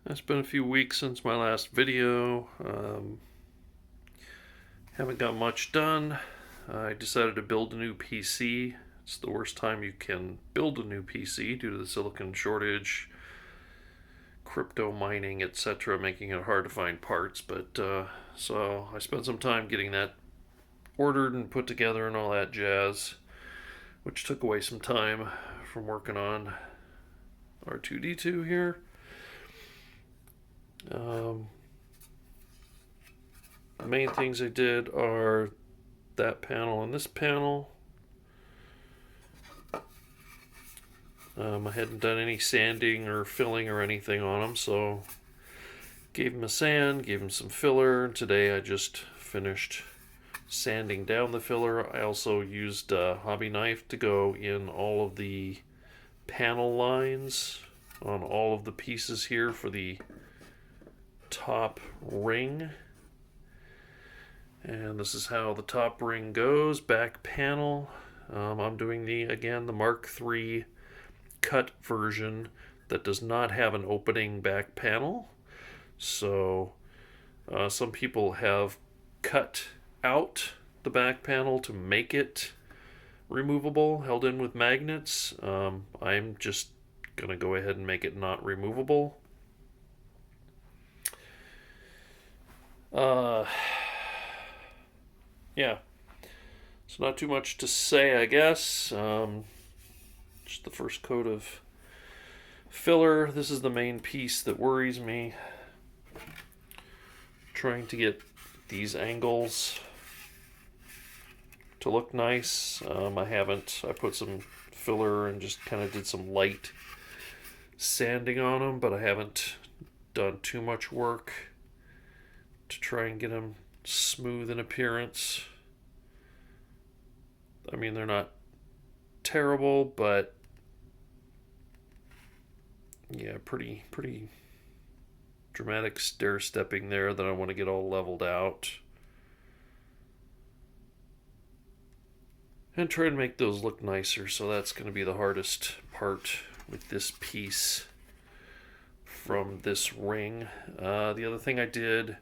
It's been a few weeks since my last video. Haven't got much done. I decided to build a new PC. It's the worst time you can build a new PC due to the silicon shortage, crypto mining, etc., making it hard to find parts. So I spent some time getting that ordered and put together and all that jazz, which took away some time from working on R2D2 here. The main things I did are that panel and this panel. I hadn't done any sanding or filling or anything on them, so gave them a sand, gave them some filler. Today I just finished sanding down the filler. I also used a hobby knife to go in all of the panel lines on all of the pieces here for the top ring. And this is how the top ring goes. Back panel. I'm doing the Mark III cut version that does not have an opening back panel. So some people have cut out the back panel to make it removable, held in with magnets. I'm just gonna go ahead and make it not removable. Yeah, so not too much to say, I guess. Just the first coat of filler. This is the main piece that worries me. Trying to get these angles to look nice. I put some filler and just kind of did some light sanding on them, but I haven't done too much work to try and get them smooth in appearance. I mean, they're not terrible, but yeah, pretty dramatic stair stepping there that I want to get all leveled out and try and make those look nicer. So that's going to be the hardest part with this piece from this ring. The other thing I did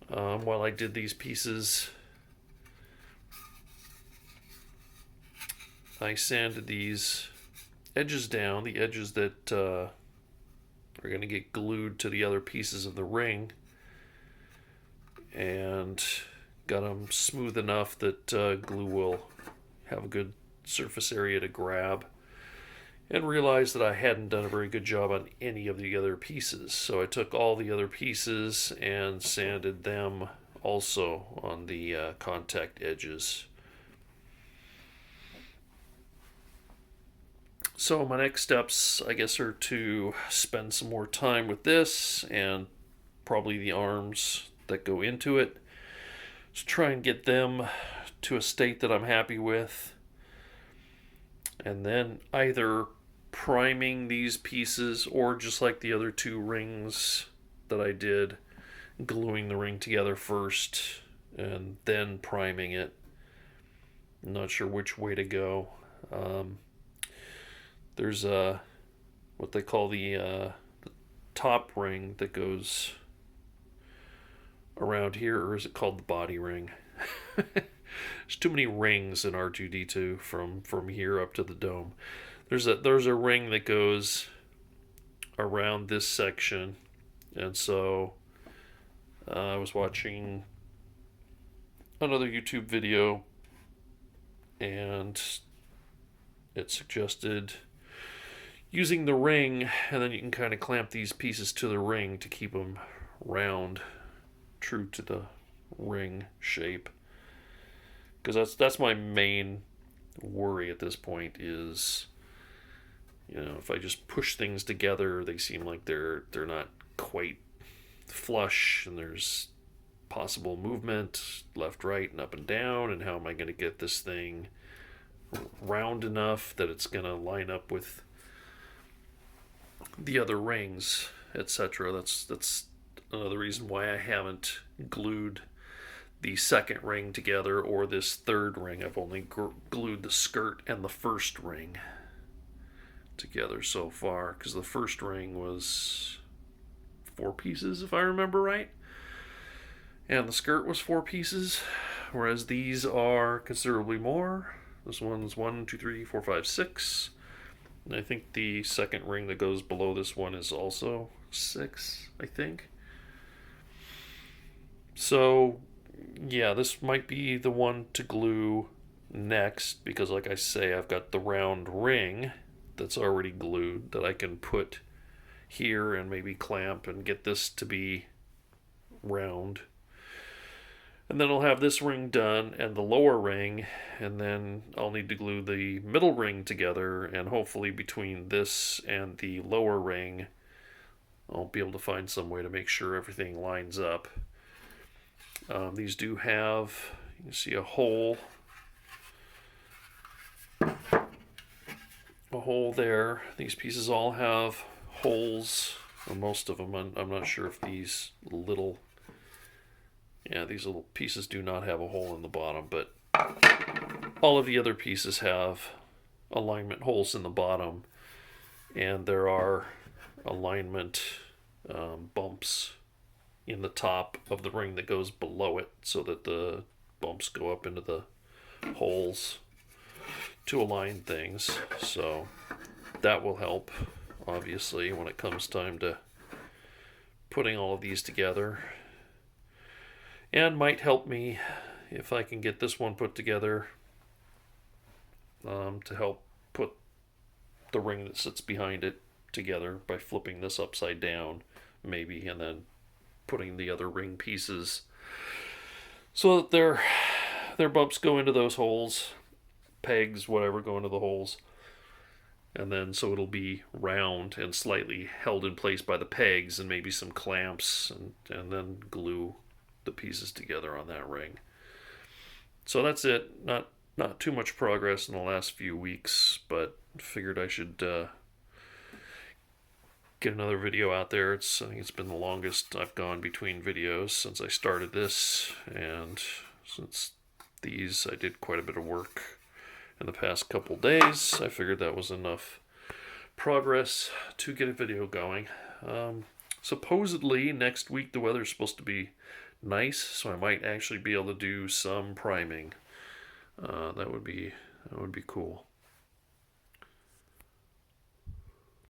while I did these pieces, I sanded these edges down, the edges that are going to get glued to the other pieces of the ring, and got them smooth enough that glue will have a good surface area to grab, and realized that I hadn't done a very good job on any of the other pieces. So I took all the other pieces and sanded them also on the contact edges. So my next steps, I guess, are to spend some more time with this and probably the arms that go into it, to try and get them to a state that I'm happy with, and then either priming these pieces or, just like the other two rings that I did, gluing the ring together first and then priming it. I'm not sure which way to go. There's what they call the top ring that goes around here, or is it called the body ring? There's too many rings in R2D2 from here up to the dome. There's a ring that goes around this section, and so I was watching another YouTube video, and it suggested using the ring, and then you can kind of clamp these pieces to the ring to keep them round, true to the ring shape. Because that's my main worry at this point is, if I just push things together, they seem like they're not quite flush, and there's possible movement left, right, and up and down, and how am I going to get this thing round enough that it's going to line up with the other rings, etc. That's another reason why I haven't glued the second ring together, or this third ring. I've only glued the skirt and the first ring together so far, because the first ring was 4 pieces, if I remember right. And the skirt was 4 pieces, whereas these are considerably more. This one's 1, 2, 3, 4, 5, 6. And I think the second ring that goes below this one is also 6, I think. So, yeah, this might be the one to glue next, because like I say, I've got the round ring that's already glued that I can put here and maybe clamp and get this to be round. And then I'll have this ring done and the lower ring, and then I'll need to glue the middle ring together, and hopefully between this and the lower ring I'll be able to find some way to make sure everything lines up. These do have, you can see a hole there. These pieces all have holes, or most of them. I'm not sure if these little pieces do not have a hole in the bottom, but all of the other pieces have alignment holes in the bottom, and there are alignment bumps in the top of the ring that goes below it, so that the bumps go up into the holes to align things. So that will help, obviously, when it comes time to putting all of these together. And might help me if I can get this one put together to help put the ring that sits behind it together by flipping this upside down, maybe, and then putting the other ring pieces so that their bumps go into those holes, pegs, whatever, go into the holes, and then so it'll be round and slightly held in place by the pegs and maybe some clamps, and then glue the pieces together on that ring. So that's it. Not too much progress in the last few weeks, but figured I should get another video out there. I think it's been the longest I've gone between videos since I started this, and since these I did quite a bit of work in the past couple days. I figured that was enough progress to get a video going. Supposedly next week the weather's supposed to be nice, so I might actually be able to do some priming. That would be cool.